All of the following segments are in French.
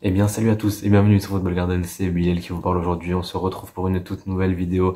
Eh bien, salut à tous et bienvenue sur Football Garden, c'est Bilal qui vous parle aujourd'hui. On se retrouve pour une toute nouvelle vidéo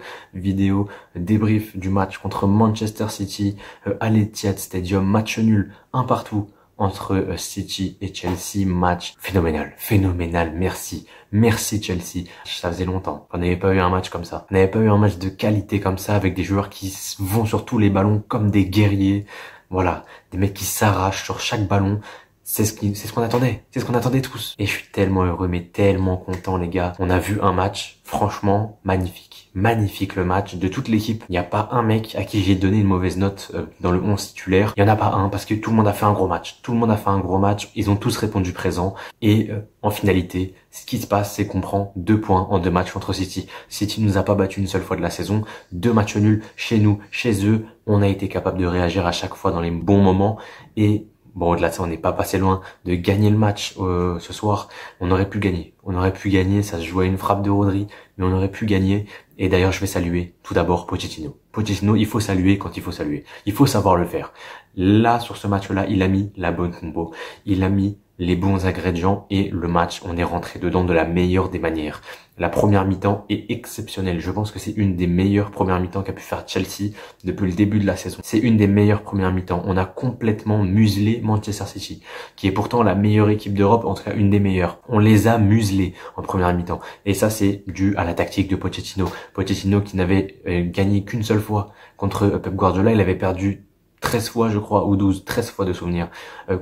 débrief du match contre Manchester City à l'Etihad Stadium. Match nul, un partout entre City et Chelsea. Match phénoménal, merci Chelsea. Ça faisait longtemps qu'on n'avait pas eu un match comme ça. On n'avait pas eu un match de qualité comme ça avec des joueurs qui vont sur tous les ballons comme des guerriers. Voilà, des mecs qui s'arrachent sur chaque ballon. C'est ce qu'on attendait. C'est ce qu'on attendait tous. Et je suis tellement heureux, mais tellement content, les gars. On a vu un match, franchement, magnifique. Magnifique le match de toute l'équipe. Il n'y a pas un mec à qui j'ai donné une mauvaise note dans le 11 titulaire. Il n'y en a pas un parce que tout le monde a fait un gros match. Tout le monde a fait un gros match. Ils ont tous répondu présent. Et en finalité, ce qui se passe, c'est qu'on prend 2 points en 2 matchs contre City. City nous a pas battu une seule fois de la saison. 2 matchs nuls chez nous, chez eux. On a été capable de réagir à chaque fois dans les bons moments. Et bon, au-delà de ça, on n'est pas passé loin de gagner le match ce soir. On aurait pu gagner. On aurait pu gagner. Ça se jouait à une frappe de Rodri, mais on aurait pu gagner. Et d'ailleurs, je vais saluer tout d'abord Pochettino. Pochettino, il faut saluer quand il faut saluer. Il faut savoir le faire. Là, sur ce match-là, il a mis la bonne compo. Il a mis les bons ingrédients et le match, on est rentré dedans de la meilleure des manières. La première mi-temps est exceptionnelle. Je pense que c'est une des meilleures premières mi-temps qu'a pu faire Chelsea depuis le début de la saison. C'est une des meilleures premières mi-temps. On a complètement muselé Manchester City, qui est pourtant la meilleure équipe d'Europe, en tout cas une des meilleures. On les a muselés en première mi-temps. Et ça, c'est dû à la tactique de Pochettino. Pochettino qui n'avait gagné qu'une seule fois contre Pep Guardiola. Il avait perdu 13 fois, je crois, ou 13 fois de souvenirs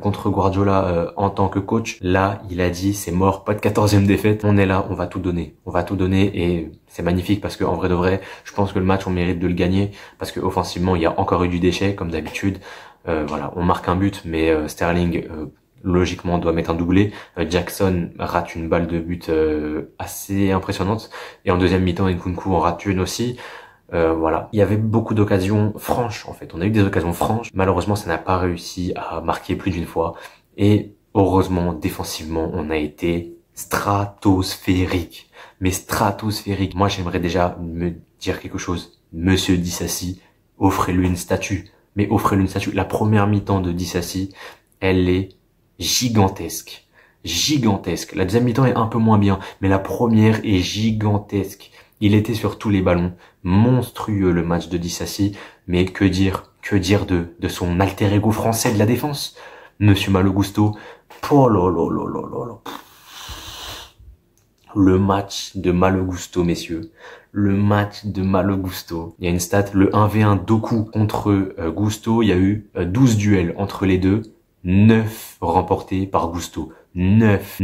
contre Guardiola en tant que coach. Là, il a dit, c'est mort, pas de 14e défaite. On est là, on va tout donner. On va tout donner et c'est magnifique parce que en vrai de vrai, je pense que le match, on mérite de le gagner parce que offensivement, il y a encore eu du déchet, comme d'habitude. Voilà, on marque un but, mais Sterling... logiquement, doit mettre un doublé. Jackson rate une balle de but assez impressionnante. Et en deuxième mi-temps, Nkunku en rate une aussi. Voilà, il y avait beaucoup d'occasions franches en fait. On a eu des occasions franches. Malheureusement, ça n'a pas réussi à marquer plus d'une fois. Et heureusement, défensivement, on a été stratosphérique. Mais stratosphérique. Moi, j'aimerais déjà me dire quelque chose. Monsieur Disasi, offrez-lui une statue. Mais offrez-lui une statue. La première mi-temps de Disasi, elle est gigantesque. Gigantesque. La deuxième mi-temps est un peu moins bien, mais la première est gigantesque. Il était sur tous les ballons. Monstrueux le match de Disasi. Mais que dire de son alter ego français de la défense? Monsieur Malo Gusto. Oh là là là là là là. Le match de Malo Gusto, messieurs. Le match de Malo Gusto. Il y a une stat, le 1v1 Doku contre Gusto. Il y a eu 12 duels entre les deux. 9 remportés par Gusto. 9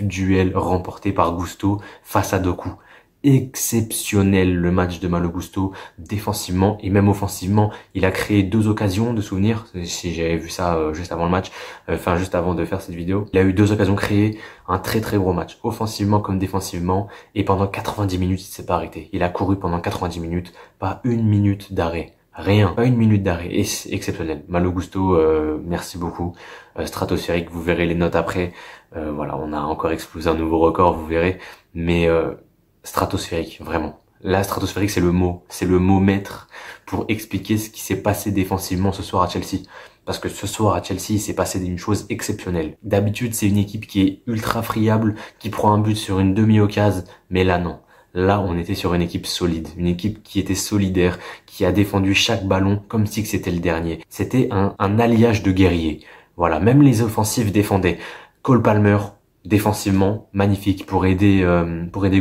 duels remportés par Gusto face à Doku. Exceptionnel le match de Malo Gusto, défensivement et même offensivement. Il a créé 2 occasions de souvenirs, si j'avais vu ça juste avant le match, enfin juste avant de faire cette vidéo. Il a eu 2 occasions créées, un très gros match, offensivement comme défensivement, et pendant 90 minutes il s'est pas arrêté. Il a couru pendant 90 minutes, pas une minute d'arrêt. Rien, pas une minute d'arrêt, et c'est exceptionnel. Malo Gusto, merci beaucoup. Stratosphérique, vous verrez les notes après. Voilà, on a encore explosé un nouveau record, vous verrez. Mais stratosphérique, vraiment. Là, stratosphérique, c'est le mot maître pour expliquer ce qui s'est passé défensivement ce soir à Chelsea. Parce que ce soir à Chelsea, il s'est passé une chose exceptionnelle. D'habitude, c'est une équipe qui est ultra friable, qui prend un but sur une demi-occasion, mais là, non. Là, on était sur une équipe solide, une équipe qui était solidaire, qui a défendu chaque ballon comme si c'était le dernier. C'était un alliage de guerriers. Voilà, même les offensifs défendaient. Cole Palmer, défensivement, magnifique pour aider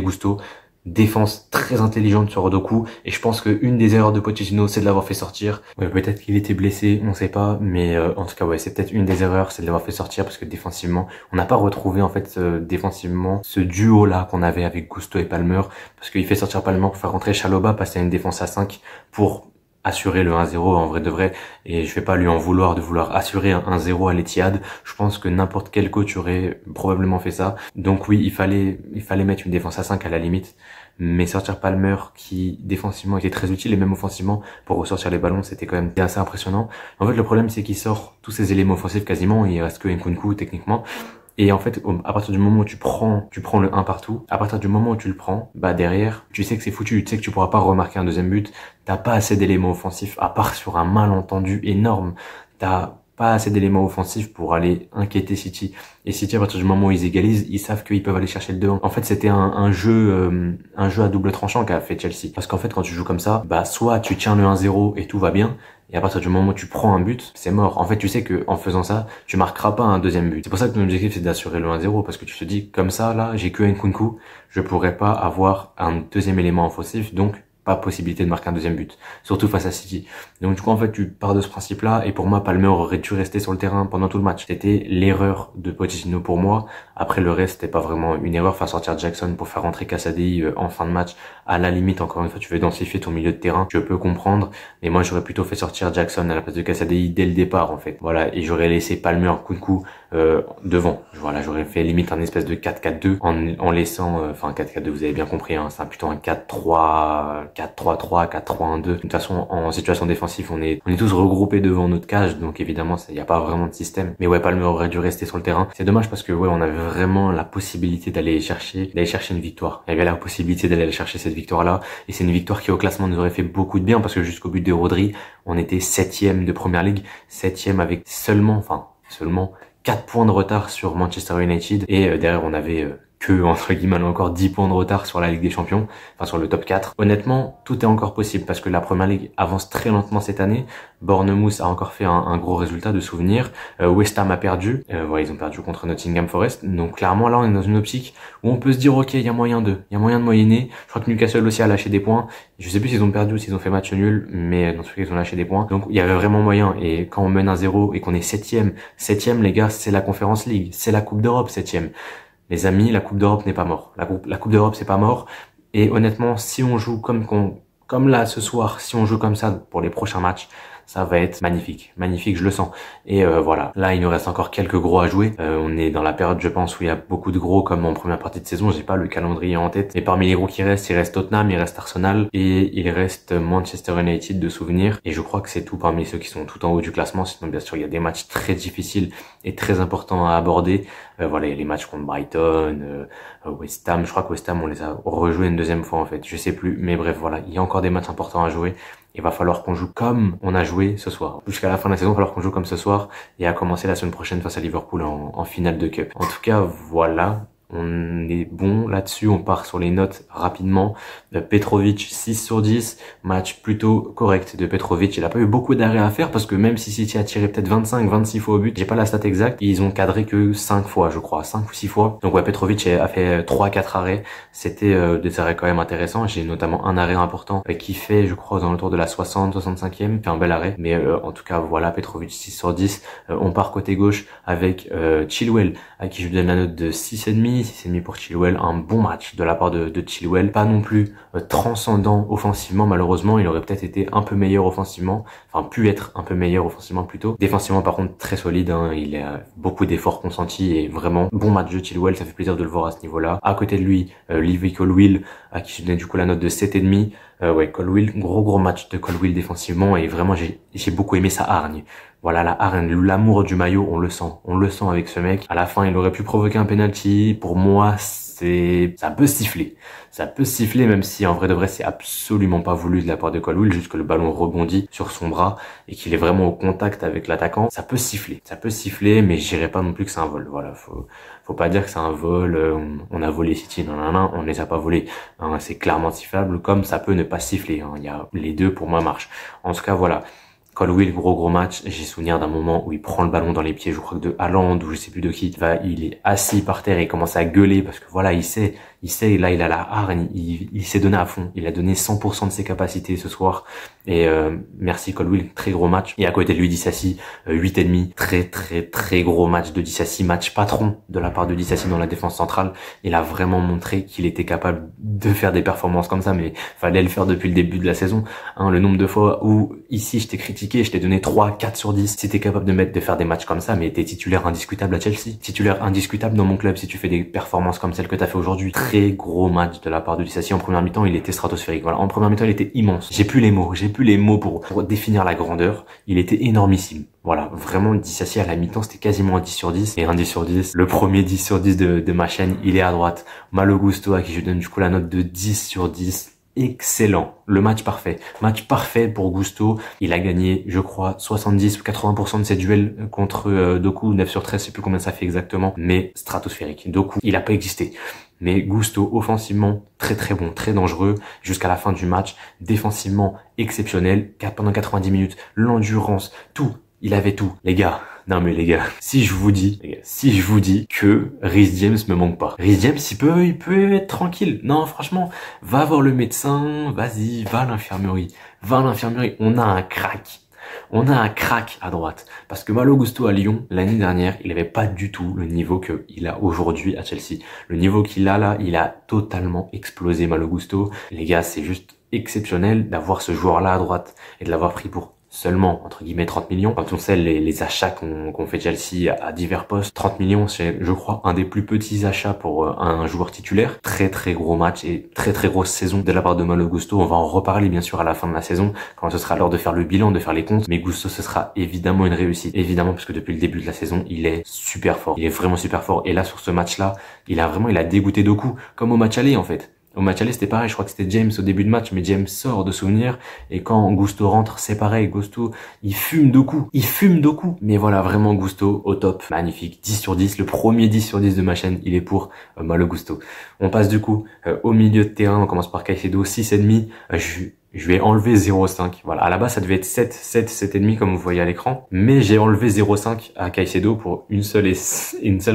Gusto. Défense très intelligente sur Doku. Et je pense que une des erreurs de Pochettino, c'est de l'avoir fait sortir. Ouais, peut-être qu'il était blessé, on sait pas. Mais en tout cas, ouais, c'est peut-être une des erreurs, c'est de l'avoir fait sortir parce que défensivement, on n'a pas retrouvé en fait défensivement ce duo-là qu'on avait avec Gusto et Palmer. Parce qu'il fait sortir Palmer pour faire rentrer Chalobah, passer à une défense à 5 pour assurer le 1-0 en vrai de vrai, et je vais pas lui en vouloir de vouloir assurer un 1-0 à l'Etihad. Je pense que n'importe quel coach aurait probablement fait ça. Donc oui, il fallait mettre une défense à 5 à la limite, mais sortir Palmer qui défensivement était très utile et même offensivement pour ressortir les ballons, c'était quand même assez impressionnant. En fait, le problème c'est qu'il sort tous ces éléments offensifs quasiment, il reste que Nkunku techniquement. Et en fait, à partir du moment où tu prends le 1 partout, à partir du moment où tu le prends, bah derrière, tu sais que c'est foutu, tu sais que tu pourras pas remarquer un deuxième but, t'as pas assez d'éléments offensifs, à part sur un malentendu énorme, t'as pas assez d'éléments offensifs pour aller inquiéter City. Et City, à partir du moment où ils égalisent, ils savent qu'ils peuvent aller chercher le 2-1. En fait, c'était un jeu à double tranchant qu'a fait Chelsea. Parce qu'en fait, quand tu joues comme ça, bah soit tu tiens le 1-0 et tout va bien, et à partir du moment où tu prends un but, c'est mort. En fait, tu sais que en faisant ça, tu marqueras pas un deuxième but. C'est pour ça que ton objectif, c'est d'assurer le 1-0, parce que tu te dis, comme ça, là, j'ai que Nkunku, je pourrais pas avoir un deuxième élément offensif, donc pas possibilité de marquer un deuxième but, surtout face à City. Donc du coup en fait tu pars de ce principe-là, et pour moi Palmer aurait dû rester sur le terrain pendant tout le match. C'était l'erreur de Pochettino pour moi. Après le reste c'était pas vraiment une erreur, faire sortir Jackson pour faire rentrer Casadei en fin de match. À la limite, encore une fois, tu veux densifier ton milieu de terrain, je peux comprendre, mais moi j'aurais plutôt fait sortir Jackson à la place de Casadei dès le départ en fait. Voilà, et j'aurais laissé Palmer, Nkunku devant. Voilà, j'aurais fait limite un espèce de 4-4-2 en laissant, enfin 4-4-2, vous avez bien compris, hein, c'est plutôt un 4-3, 4-3-3, 4-3-1-2. De toute façon, en situation défensive, on est tous regroupés devant notre cage, donc évidemment, il n'y a pas vraiment de système. Mais ouais, Palmer aurait dû rester sur le terrain. C'est dommage parce que ouais, on avait vraiment la possibilité d'aller chercher une victoire. Il y avait la possibilité d'aller chercher cette victoire-là, et c'est une victoire qui au classement nous aurait fait beaucoup de bien, parce que jusqu'au but de Rodri, on était 7e de Première Ligue, 7e avec seulement 4 points de retard sur Manchester United, et derrière on avait que, entre guillemets, encore 10 points de retard sur la Ligue des Champions, enfin sur le top 4. Honnêtement, tout est encore possible parce que la Première Ligue avance très lentement cette année. Bournemouth a encore fait un gros résultat de souvenir. West Ham a perdu. Voilà, ils ont perdu contre Nottingham Forest. Donc clairement, là, on est dans une optique où on peut se dire, ok, il y a moyen de moyenner. Je crois que Newcastle aussi a lâché des points. Je sais plus s'ils ont perdu ou s'ils ont fait match nul, mais dans tous les cas, ils ont lâché des points. Donc il y avait vraiment moyen. Et quand on mène 1-0 et qu'on est 7e, les gars, c'est la Conference League, c'est la Coupe d'Europe, 7e. Les amis, la Coupe d'Europe n'est pas mort. La Coupe d'Europe, c'est pas mort. Et honnêtement, si on joue comme là ce soir, si on joue comme ça pour les prochains matchs, ça va être magnifique, je le sens. Et voilà, là il nous reste encore quelques gros à jouer. On est dans la période, je pense, où il y a beaucoup de gros, comme en première partie de saison. J'ai pas le calendrier en tête, mais parmi les gros qui restent, il reste Tottenham, il reste Arsenal et il reste Manchester United de souvenir. Et je crois que c'est tout parmi ceux qui sont tout en haut du classement. Sinon bien sûr il y a des matchs très difficiles et très importants à aborder. Voilà, il y a les matchs contre Brighton, West Ham. Je crois que West Ham on les a rejoués une deuxième fois en fait, je sais plus, mais bref voilà, il y a encore des matchs importants à jouer. Il va falloir qu'on joue comme on a joué ce soir. Jusqu'à la fin de la saison, il va falloir qu'on joue comme ce soir et à commencer la semaine prochaine face à Liverpool en finale de Cup. En tout cas, voilà. On est bon là-dessus, on part sur les notes rapidement. Petrovic 6/10, match plutôt correct de Petrovic. Il a pas eu beaucoup d'arrêts à faire parce que même si City a tiré peut-être 25-26 fois au but, j'ai pas la stat exacte, ils ont cadré que 5 fois je crois, 5 ou 6 fois. Donc ouais, Petrovic a fait 3-4 arrêts, c'était des arrêts quand même intéressants. J'ai notamment un arrêt important qui fait je crois aux alentours de la 60-65e, fait un bel arrêt. Mais en tout cas voilà, Petrovic 6/10. On part côté gauche avec Chilwell, à qui je donne la note de 6,5 pour Chilwell. Un bon match de la part de Chilwell, pas non plus transcendant offensivement malheureusement, il aurait peut-être été un peu meilleur offensivement, enfin pu être un peu meilleur offensivement plutôt. Défensivement par contre très solide, hein. Il a beaucoup d'efforts consentis et vraiment bon match de Chilwell, ça fait plaisir de le voir à ce niveau-là. À côté de lui, Levi Colwill, à qui je donne du coup la note de 7,5. Ouais, Colwill, gros match de Colwill défensivement, et vraiment j'ai beaucoup aimé sa hargne. Voilà, la hargne, l'amour du maillot, on le sent avec ce mec. À la fin, il aurait pu provoquer un penalty. Pour moi, ça peut siffler, même si en vrai de vrai, c'est absolument pas voulu de la part de Colwill, juste que le ballon rebondit sur son bras et qu'il est vraiment au contact avec l'attaquant. Ça peut siffler, mais je dirais pas non plus que c'est un vol. Voilà, faut pas dire que c'est un vol, on a volé City, non, on les a pas volés. Hein, c'est clairement sifflable, comme ça peut ne pas siffler. Hein. Il y a les deux pour moi marchent. En tout cas, voilà. Colwill, gros match. J'ai souvenir d'un moment où il prend le ballon dans les pieds, je crois que de Haaland ou je sais plus de qui. Il est assis par terre et il commence à gueuler parce que voilà, il sait, là il a la hargne, il s'est donné à fond. Il a donné 100% de ses capacités ce soir. Et merci Colwill, très gros match. Et à côté de lui, Disasi, 8,5. Très gros match de Disasi, match patron de la part de Disasi dans la défense centrale. Il a vraiment montré qu'il était capable de faire des performances comme ça, mais fallait le faire depuis le début de la saison. Hein, le nombre de fois où ici je t'ai critiqué, je t'ai donné 3-4/10. Si t'es capable de faire des matchs comme ça, mais t'es titulaire indiscutable à Chelsea, titulaire indiscutable dans mon club si tu fais des performances comme celles que t'as fait aujourd'hui. Très gros match de la part de Disasi. En première mi-temps, il était stratosphérique. Voilà, en première mi-temps, il était immense. J'ai plus les mots pour définir la grandeur. Il était énormissime. Voilà, vraiment Disasi à la mi-temps, c'était quasiment un 10/10 et un 10/10. Le premier 10/10 de ma chaîne, il est à droite. Malo Gusto, à qui je donne du coup la note de 10/10. excellent. Le match parfait pour Gusto. Il a gagné, je crois, 70 ou 80% de ses duels contre Doku, 9 sur 13, je sais plus combien ça fait exactement, mais stratosphérique. Doku, il a pas existé. Mais Gusto, offensivement, très très bon, très dangereux, jusqu'à la fin du match. Défensivement, exceptionnel, pendant 90 minutes, l'endurance, tout. Il avait tout. Les gars, non mais les gars, si je vous dis que Reece James me manque pas. Reece James, il peut être tranquille. Non, franchement, va voir le médecin, vas-y, va à l'infirmerie. Va à l'infirmerie, on a un crack. On a un crack à droite. Parce que Malo Gusto à Lyon, l'année dernière, il avait pas du tout le niveau qu'il a aujourd'hui à Chelsea. Le niveau qu'il a là, il a totalement explosé Malo Gusto. Les gars, c'est juste exceptionnel d'avoir ce joueur-là à droite et de l'avoir pris pour seulement, entre guillemets, 30 millions. Quand on sait les achats qu'on fait Chelsea à divers postes, 30 millions, c'est, je crois, un des plus petits achats pour un joueur titulaire. Très, très gros match et très, très grosse saison de la part de Malo Gusto. On va en reparler, bien sûr, à la fin de la saison, quand ce sera l'heure de faire le bilan, de faire les comptes. Mais Gusto, ce sera évidemment une réussite. Évidemment, parce que depuis le début de la saison, il est super fort. Il est vraiment super fort. Et là, sur ce match-là, il a dégoûté Doku. Comme au match aller, en fait. Au match aller, c'était pareil, je crois que c'était James au début de match, mais James sort de souvenir, et quand Gusto rentre, c'est pareil, Gusto, il fume Doku. Mais voilà, vraiment Gusto, au top, magnifique, 10 sur 10, le premier 10 sur 10 de ma chaîne, il est pour Malo Gusto. On passe du coup au milieu de terrain, on commence par Caicedo, 6,5, je vais enlever 0,5. Voilà, à la base, ça devait être 7,5 comme vous voyez à l'écran. Mais j'ai enlevé 0,5 à Caicedo pour une seule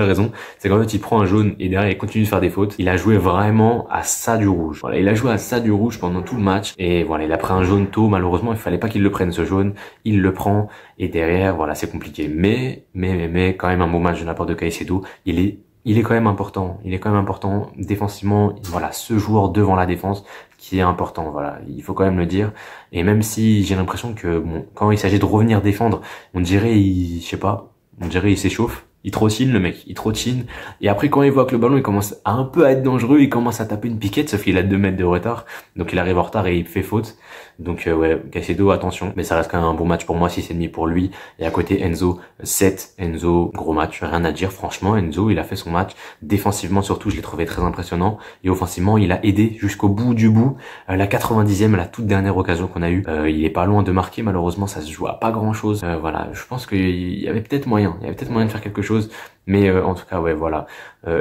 raison. C'est qu'en fait, il prend un jaune et derrière, il continue de faire des fautes. Il a joué vraiment à ça du rouge. Voilà, il a joué à ça du rouge pendant tout le match. Et voilà, il a pris un jaune tôt. Malheureusement, il fallait pas qu'il le prenne ce jaune. Il le prend. Et derrière, voilà, c'est compliqué. Mais, quand même un bon match de la part de Caicedo. Il est quand même important. Il est quand même important défensivement. Voilà, ce joueur devant la défense qui est important. Voilà, il faut quand même le dire. Et même si j'ai l'impression que bon, quand il s'agit de revenir défendre, on dirait il s'échauffe. Il trottine le mec, il trottine. Et après quand il voit que le ballon il commence à un peu à être dangereux, il commence à taper une piquette, sauf qu'il a 2 mètres de retard. Donc il arrive en retard et il fait faute. Donc ouais, Caicedo, attention. Mais ça reste quand même un bon match pour moi, 6,5 pour lui. Et à côté Enzo, 7. Enzo, gros match, rien à dire. Franchement, Enzo, il a fait son match. Défensivement surtout, je l'ai trouvé très impressionnant. Et offensivement, il a aidé jusqu'au bout du bout. La 90e, la toute dernière occasion qu'on a eue. Il est pas loin de marquer, malheureusement, ça se joue à pas grand chose. Voilà, je pense qu'il y avait peut-être moyen. Il y avait peut-être moyen de faire quelque chose. Mais en tout cas, ouais, voilà.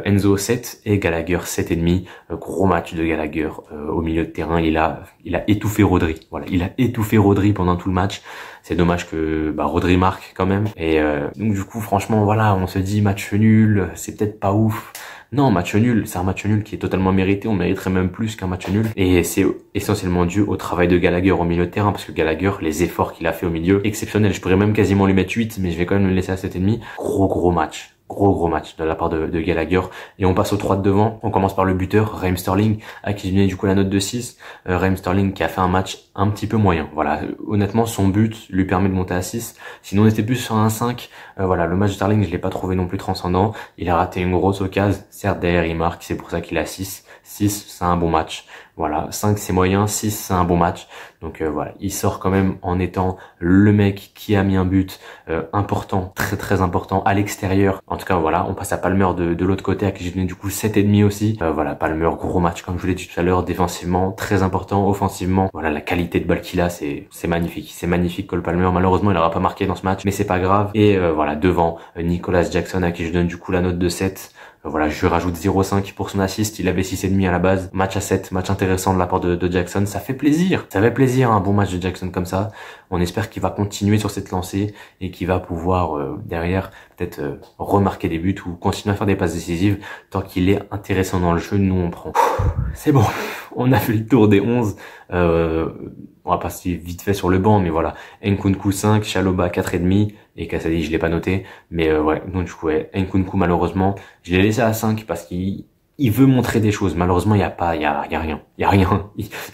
Enzo 7 et Gallagher 7,5. Gros match de Gallagher au milieu de terrain. Il a étouffé Rodri. Voilà, il a étouffé Rodri pendant tout le match. C'est dommage que Rodri marque quand même. Et donc du coup, franchement, voilà, on se dit match nul, c'est peut-être pas ouf. Non, match nul, c'est un match nul qui est totalement mérité, on mériterait même plus qu'un match nul. Et c'est essentiellement dû au travail de Gallagher au milieu de terrain, parce que Gallagher, les efforts qu'il a fait au milieu, exceptionnel. Je pourrais même quasiment lui mettre 8, mais je vais quand même le laisser à 7,5. Gros match. Gros match de la part de Gallagher. Et on passe aux 3 de devant. On commence par le buteur, Raheem Sterling, à qui donnait du coup la note de 6. Raheem Sterling qui a fait un match un petit peu moyen. Voilà, honnêtement, son but lui permet de monter à 6. Sinon, on était plus sur un 5. Voilà, le match de Sterling, je l'ai pas trouvé non plus transcendant. Il a raté une grosse occasion. Certes, derrière, il marque. C'est pour ça qu'il a 6. 6, c'est un bon match. Voilà, 5 c'est moyen, 6 c'est un bon match. Donc voilà, il sort quand même en étant le mec qui a mis un but important, très important à l'extérieur. En tout cas voilà, on passe à Palmer de l'autre côté à qui j'ai donné du coup 7,5 aussi. Voilà, Palmer, gros match comme je vous l'ai dit tout à l'heure, défensivement très important, offensivement. Voilà, la qualité de balle qu'il a, c'est magnifique. C'est magnifique Cole Palmer. Malheureusement, il n'aura pas marqué dans ce match, mais c'est pas grave. Et voilà, devant Nicolas Jackson à qui je donne du coup la note de 7. Voilà, je rajoute 0,5 pour son assist. Il avait 6,5 à la base. Match à 7, match intéressant de la part de Jackson. Ça fait plaisir. Ça fait plaisir, un bon match de Jackson comme ça. On espère qu'il va continuer sur cette lancée et qu'il va pouvoir derrière peut-être remarquer des buts ou continuer à faire des passes décisives. Tant qu'il est intéressant dans le jeu, nous on prend. C'est bon, on a fait le tour des 11. On va passer vite fait sur le banc, mais voilà. Nkunku 5, Chalobah 4,5 et Cassadi, je l'ai pas noté. Mais ouais, donc du coup, ouais, Nkunku malheureusement, je l'ai laissé à 5 parce qu'il veut montrer des choses. Malheureusement, il y a rien.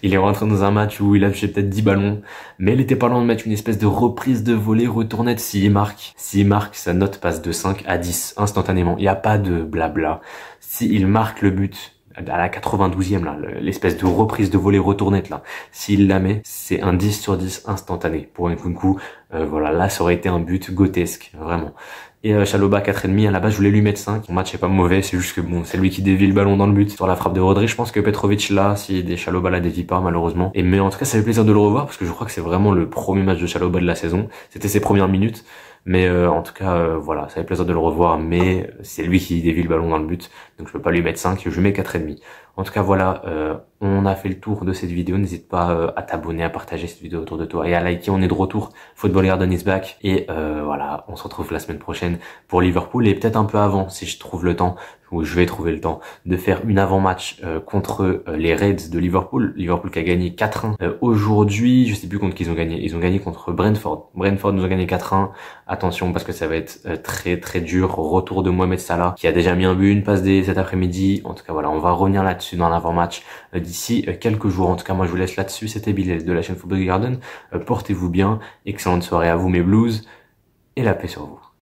Il est rentré dans un match où il a touché peut-être 10 ballons, mais il était pas loin de mettre une espèce de reprise de volée retournette s'il marque. S'il marque, sa note passe de 5 à 10 instantanément. Il n'y a pas de blabla. S'il marque le but, à la 92e là, l'espèce de reprise de volée retournette là, s'il la met, c'est un 10 sur 10 instantané pour Nkunku. Voilà, là ça aurait été un but grotesque, vraiment. Et Chalobah 4,5, à la base je voulais lui mettre 5, son match est pas mauvais, c'est juste que bon, c'est lui qui dévie le ballon dans le but sur la frappe de Rodri. Je pense que Petrovic là, si des Chalobah la dévie pas malheureusement. Mais en tout cas ça fait plaisir de le revoir parce que je crois que c'est vraiment le premier match de Chalobah de la saison, c'était ses premières minutes. Mais en tout cas, voilà, ça fait plaisir de le revoir, mais c'est lui qui dévie le ballon dans le but, donc je peux pas lui mettre 5, je lui mets 4,5. En tout cas, voilà, on a fait le tour de cette vidéo. N'hésite pas à t'abonner, à partager cette vidéo autour de toi et à liker. On est de retour. Football Garden is back. Et voilà, on se retrouve la semaine prochaine pour Liverpool et peut-être un peu avant si je trouve le temps, ou je vais trouver le temps, de faire une avant-match contre les Reds de Liverpool. Liverpool qui a gagné 4-1 aujourd'hui. Je sais plus contre qui ils ont gagné. Ils ont gagné contre Brentford. Brentford nous a gagné 4-1. Attention parce que ça va être très très dur. Retour de Mohamed Salah qui a déjà mis un but, une passe dès cet après-midi. En tout cas voilà, on va revenir là-dessus dans l'avant-match d'ici quelques jours. En tout cas moi je vous laisse là-dessus. C'était Bilal de la chaîne Football Garden. Portez-vous bien. Excellente soirée à vous mes Blues et la paix sur vous.